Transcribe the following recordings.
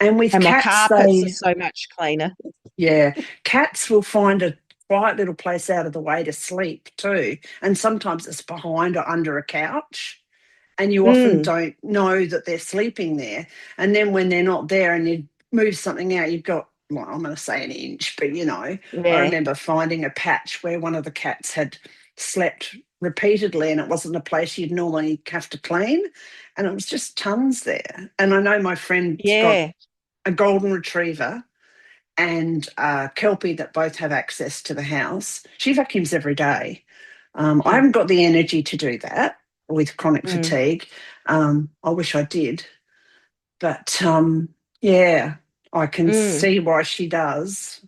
And with And my cats, carpets are so much cleaner. yeah, cats will find a quiet little place out of the way to sleep too. And sometimes it's behind or under a couch. And you often Mm, don't know that they're sleeping there. And then when they're not there and you move something out, you've got, well, I'm going to say an inch, but I yeah. remember finding a patch where one of the cats had slept repeatedly and it wasn't a place you'd normally have to clean. And it was just tons there. And I know my friend's got Yeah. a golden retriever and Kelpie that both have access to the house. She vacuums every day. I Mm, haven't got the energy to do that with chronic mm, fatigue. I wish I did, but yeah, I can mm, see why she does.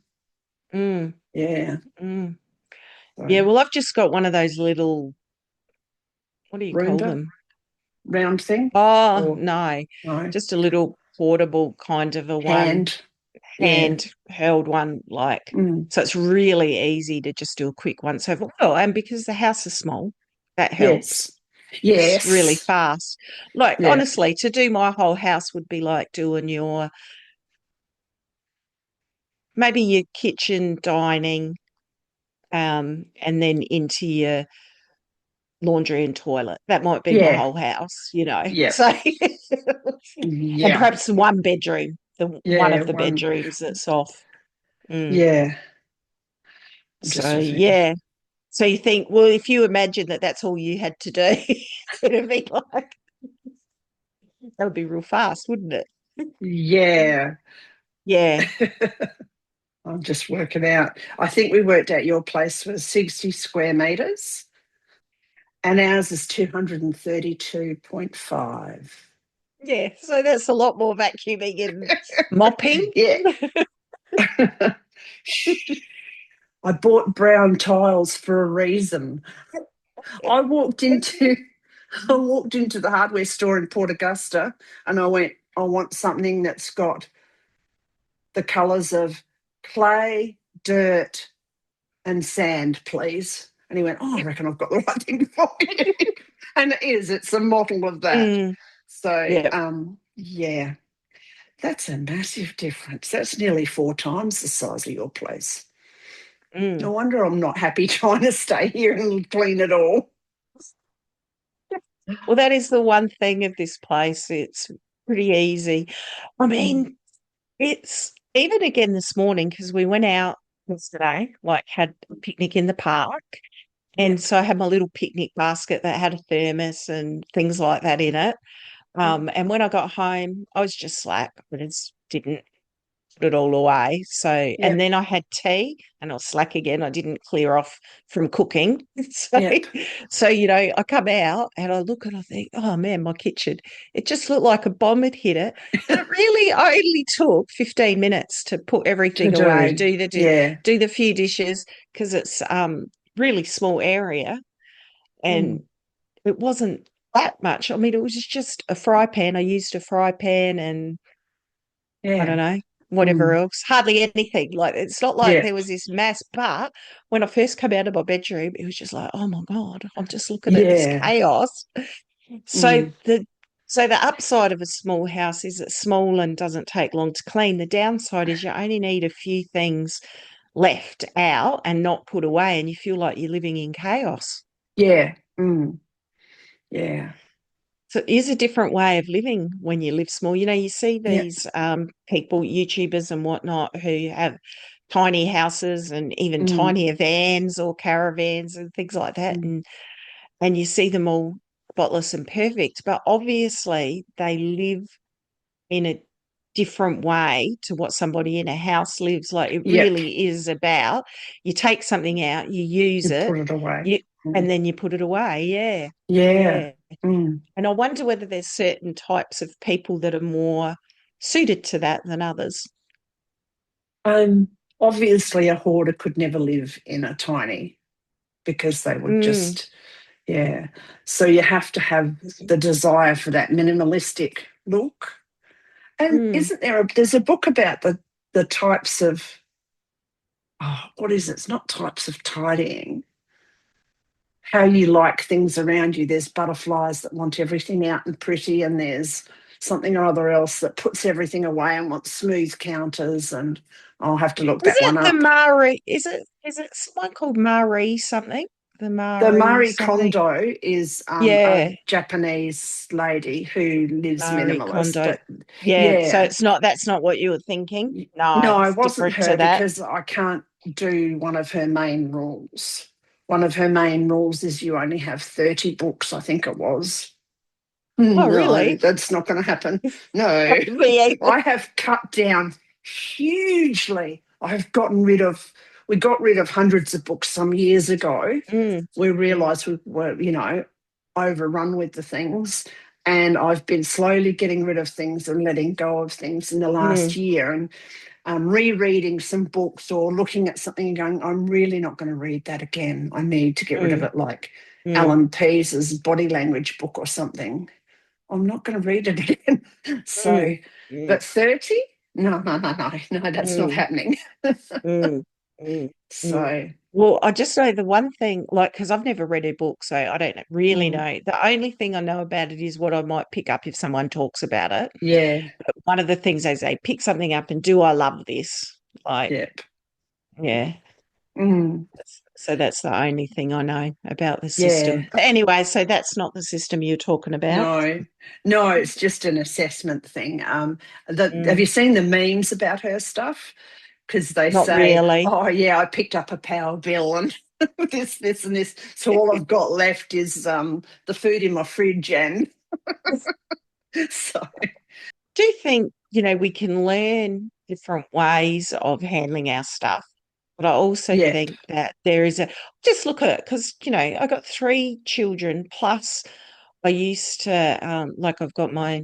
mm, Yeah, mm. so Yeah, well, I've just got one of those little, what do you call Roomba them? round thing Oh, or no, no just a little portable kind of a one, hand. Yeah, hand-held one, like, mm, so it's really easy to just do a quick once over. Well, and because the house is small, that helps. yes, It's really yes, fast. Like, yeah, honestly, to do my whole house would be like doing your, maybe your kitchen, dining, and then into your laundry and toilet. That might be my yeah, whole house, you know. yeah, So, and yeah, perhaps one bedroom, the one yeah. of the One, bedrooms that's off. Mm. yeah. I'm just So, looking. yeah. So you think, well, if you imagine that that's all you had to do, it'd be like, that would be real fast, wouldn't it? Yeah. Yeah. I'm just working out. I think we worked out your place was 60 square metres and ours is 232.5. Yeah. So that's a lot more vacuuming and mopping. Yeah. I bought brown tiles for a reason. I walked into I walked into the hardware store in Port Augusta and I went, I want something that's got the colours of clay, dirt, and sand, please. And he went, oh, I reckon I've got the right thing for you. And it is, it's a model of that. Mm, So, yeah. yeah, that's a massive difference. That's nearly 4 times the size of your place. No Mm. wonder I'm not happy trying to stay here and clean it all. Well, that is the one thing of this place. It's pretty easy. I Mm. mean, it's even again this morning because we went out yesterday, like had a picnic in the park. And Yep. so I had my little picnic basket that had a thermos and things like that in it. Mm. And when I got home, I was just slack. I just didn't put it all away. So, and Yep. then I had tea and I was slack again. I didn't clear off from cooking. So, Yep. I come out and I look and I think, oh man, my kitchen, it just looked like a bomb had hit it. And it really only took 15 minutes to put To everything away, do. Yeah. do the few dishes because it's really small area and Mm. it wasn't that much. I mean, it was just a fry pan. I used a fry pan and I don't Yeah. know, whatever Mm. else. Hardly anything. Like it's not like Yeah. there was this mass, but when I first came out of my bedroom, it was just like, oh my God, I'm just looking at this Yeah. chaos. So Mm. the upside of a small house is it's small and doesn't take long to clean. The downside is you only need a few things left out and not put away, and you feel like you're living in chaos. Yeah. Mm. Yeah. So it is a different way of living when you live small. You know, you see Yeah. these people, YouTubers and whatnot, who have tiny houses and even Mm. tinier vans or caravans and things like that. Mm. And you see them all spotless and perfect. But obviously they live in a different way to what somebody in a house lives. Like it Yep. really is about you take something out, you use You it, put it away. you Mm. and then you put it away. Yeah. Yeah. Yeah. Mm. And I wonder whether there's certain types of people that are more suited to that than others. Um, Obviously, a hoarder could never live in a tiny because they would Mm, just, yeah. So you have to have the desire for that minimalistic look. And mm, there's a book about the types of, oh, what is it? It's not types of tidying, how you like things around you. There's butterflies that want everything out and pretty, and there's something or other else that puts everything away and wants smooth counters, and I'll have to look Is that it one the up. Marie? Is it someone called Marie something? The The Marie Marie something? Kondo is a Yeah, Japanese lady who lives Marie minimalist. Kondo. But Yeah, so yeah, it's not that's not what you were thinking. No, no, it it's wasn't different to her that. because I can't do one of her main rules. One of her main rules is you only have 30 books, I think it was. Oh, No, really? that's not going to happen. No, Me either. I have cut down hugely. We got rid of hundreds of books some years ago. Mm, We mm, realised we were, overrun with the things. And I've been slowly getting rid of things and letting go of things in the last mm, year. And rereading some books or looking at something and going, I'm really not going to read that again. I need to get rid of mm, it, like mm, Alan Pease's body language book or something. I'm not going to read it again. So, mm, mm, but 30? No, no, no, no, no, that's not mm, happening. mm, mm, mm. So, Well, I just know the one thing, like, because I've never read a book, so I don't really mm, know. The only thing I know about it is what I might pick up if someone talks about it. yeah, But one of the things they say, pick something up and do I love this? Like, yep. yeah. Mm, So that's the only thing I know about the system. yeah. But anyway, so that's not the system you're talking about. No, no, it's just an assessment thing. Have Mm, you seen the memes about her stuff? Because they not say, really. "Oh yeah, I picked up a power bill and this, and this." So all I've got left is the food in my fridge, and so Do you think, we can learn different ways of handling our stuff? But I also yeah, think that there is just look at it because, I got three children plus I used to, like I've got my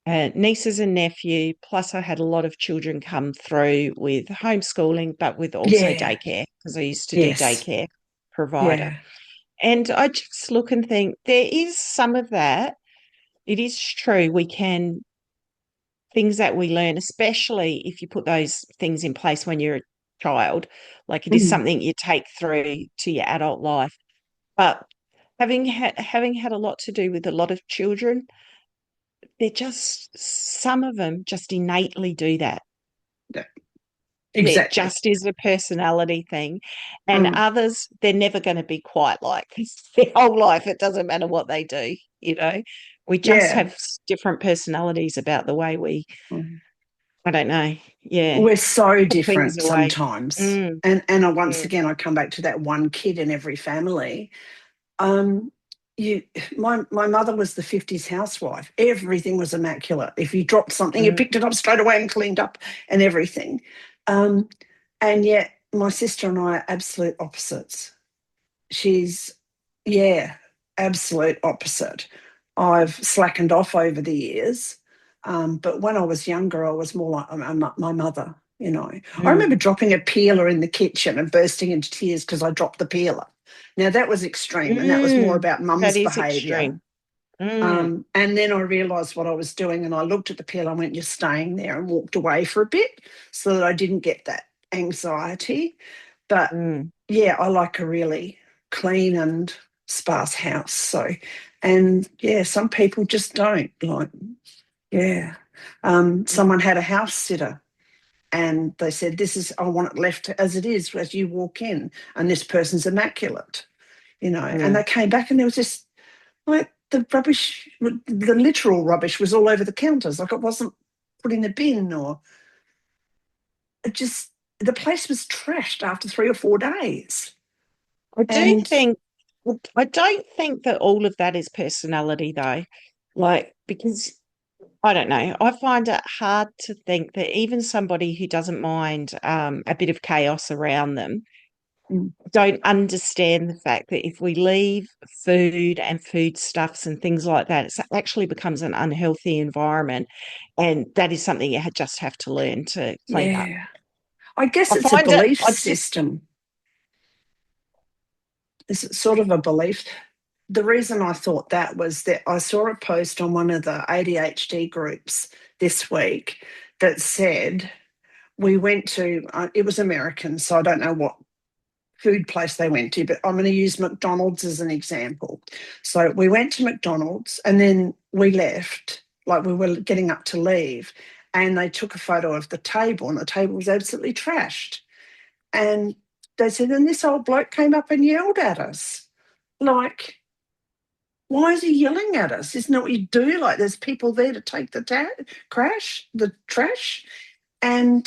nieces and nephew, plus I had a lot of children come through with homeschooling, but with also yeah, daycare because I used to do yes, daycare provider. yeah, And I just look and think there is some of that. It is true. We can, things that we learn, especially if you put those things in place when you're a child, like it is mm, something you take through to your adult life. But having had a lot to do with a lot of children, they're just some of them just innately do that. yeah, It exactly. just is a personality thing. And Mm, others, they're never going to be quite like their whole life. It doesn't matter what they do. We just yeah. have different personalities about the way we, Mm. I don't know, yeah, We're so put things different away. sometimes, Mm, and once mm, again, I come back to that one kid in every family. Um, you, my mother was the 50s housewife. Everything was immaculate. If you dropped something, you mm, picked it up straight away and cleaned up and everything. Um, and yet, my sister and I are absolute opposites. She's, yeah, absolute opposite. I've slackened off over the years. But when I was younger, I was more like my mother, you know. I remember mm, dropping a peeler in the kitchen and bursting into tears because I dropped the peeler. Now, that was extreme, and that was more mm. about That mum's is behaviour. extreme. Mm, And then I realised what I was doing, and I looked at the peeler and went, "You're staying there," and walked away for a bit so that I didn't get that anxiety. But mm, yeah, I like a really clean and sparse house. So, and yeah, some people just don't like, yeah. mm, Someone had a house sitter and they said, "This is, I want it left as it is as you walk in, and this person's immaculate," and mm. they came back and there was just like the rubbish, the literal rubbish was all over the counters. Like it wasn't put in a bin, or it just, the place was trashed after 3 or 4 days. I do And think, I don't think that all of that is personality though. Like, because I don't know, I find it hard to think that even somebody who doesn't mind a bit of chaos around them mm, don't understand the fact that if we leave food and foodstuffs and things like that, it actually becomes an unhealthy environment. And that is something you just have to learn to clean up. yeah, I guess I it's a find it, belief I just, system. It's sort of a belief. The reason I thought that was that I saw a post on one of the ADHD groups this week that said, we went to, it was American, so I don't know what food place they went to, but I'm going to use McDonald's as an example. So we went to McDonald's and then we left. like we were getting up to leave, and they took a photo of the table, and the table was absolutely trashed. And they said, and this old bloke came up and yelled at us. Like, why is he yelling at us? Isn't that what you do? Like, there's people there to take the the trash. And,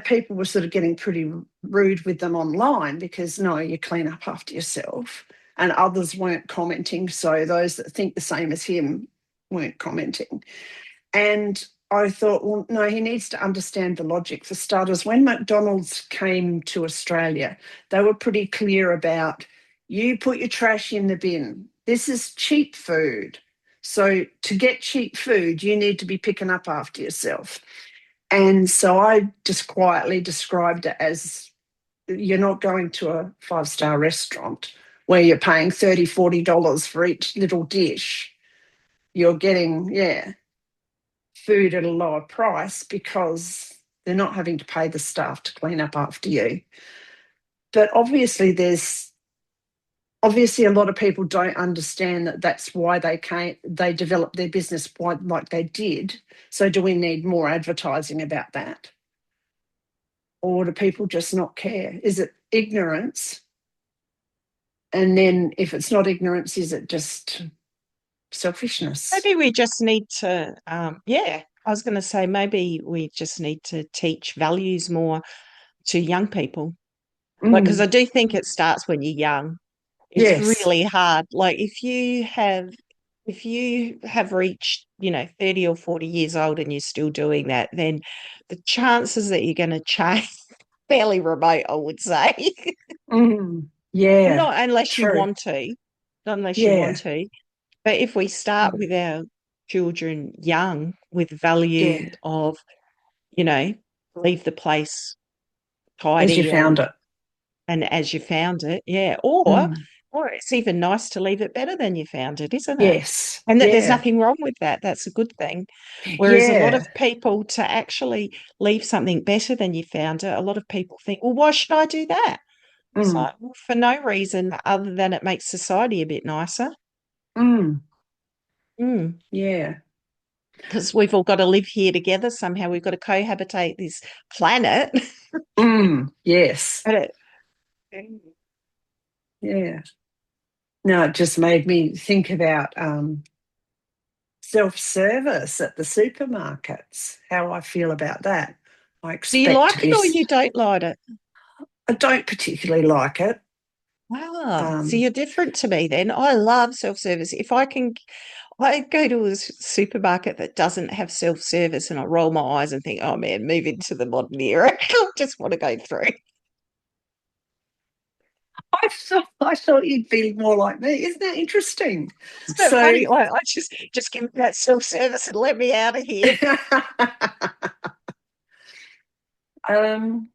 people were sort of getting pretty rude with them online because, no, you clean up after yourself. And others weren't commenting. So those that think the same as him weren't commenting. And I thought, well, no, he needs to understand the logic. For starters, when McDonald's came to Australia, they were pretty clear about, you put your trash in the bin. This is cheap food. So to get cheap food, you need to be picking up after yourself. And so I just quietly described it as, you're not going to a five-star restaurant where you're paying $30, $40 for each little dish. You're getting, food at a lower price because they're not having to pay the staff to clean up after you. But obviously a lot of people don't understand that that's why they developed their business like they did. So do we need more advertising about that? Or do people just not care? Is it ignorance? And then if it's not ignorance, is it just selfishness? Maybe we just need to, I was going to say maybe we just need to teach values more to young people. Like, because Mm, I do think it starts when you're young. It's yes. really hard. Like, if you have reached, 30 or 40 years old and you're still doing that, then the chances that you're going to change fairly remote, I would say. Mm, yeah. Not unless you True. want to, not unless you want Yeah. to. But if we start Mm, with our children young with yeah. value of, you know, leave the place As you tidy found it. and as you found it, yeah. Mm, Or it's even nice to leave it better than you found it, isn't it? yes. And that there's Yeah. nothing wrong with that. That's a good thing. Whereas a lot of Yeah. people to actually leave something better than you found it, a lot of people think, well, why should I do that? It's Mm, like, well, for no reason other than it makes society a bit nicer. mm, Mm. yeah. Because we've all got to live here together somehow. We've got to cohabitate this planet. Yes. But Yeah. No, it just made me think about self-service at the supermarkets, how I feel about that. I do you expect to like be, it or you don't like it? I don't particularly like it. Wow. So Um, you're different to me then. I love self-service. If I can, I go to a supermarket that doesn't have self-service and I roll my eyes and think, oh man, move into the modern era. I just want to go through. I thought you'd be more like me. Isn't that interesting? Isn't it So, funny? I just give me that self-service and let me out of here. um,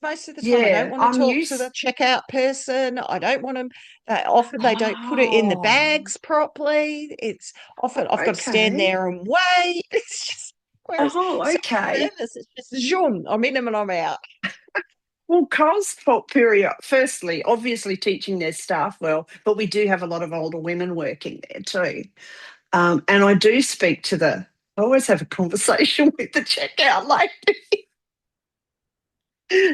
Most of the time, I don't yeah, want to I'm talk to the used. checkout person. I don't want them. Often they don't put it in the Oh, bags properly. It's often I've got to stand okay. there and wait. It's just whereas Oh, okay. self-service, it's just zoom. I'm in them and I'm out. Well, Carl's period, firstly, obviously teaching their staff well, but we do have a lot of older women working there too. And I do speak to I always have a conversation with the checkout lady.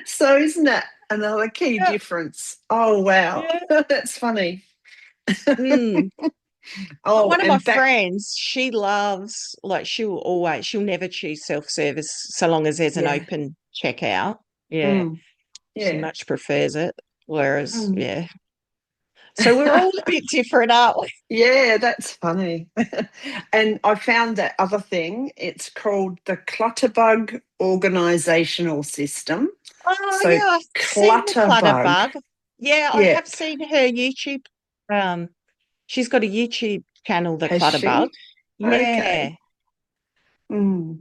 So isn't that another key Yeah, difference? Oh, wow. yeah. That's funny. Mm. But Oh, one of my and back, friends, she loves like she'll never choose self-service so long as there's an yeah. open checkout. Yeah, Mm, she yeah. much prefers it. Whereas, Mm. yeah. So we're all a bit different, aren't we? Yeah, that's funny. And I found that other thing. It's called the Clutterbug Organisational System. Oh So yeah, I've seen the clutter Clutterbug, bug. Yeah, I yeah, have seen her YouTube. Um, she's got a YouTube channel, The has Clutter Bug. she? Yeah, Okay. Mm.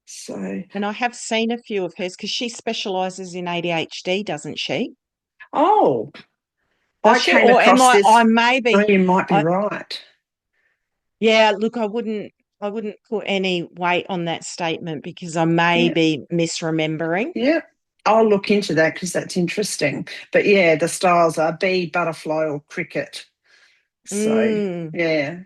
So, and I have seen a few of hers because she specializes in ADHD, doesn't she? oh, Does I she? came Or am across I? I this. Oh, maybe. you might be I right. Yeah. Look, I wouldn't put any weight on that statement because I may Yeah, be misremembering. yeah. I'll look into that because that's interesting. But yeah, the styles are bee, butterfly, or cricket. So Mm. yeah.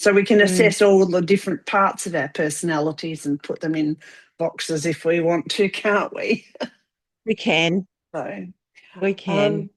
So we can Mm, assess all the different parts of our personalities and put them in boxes if we want to, can't we? we can. So, We um, can.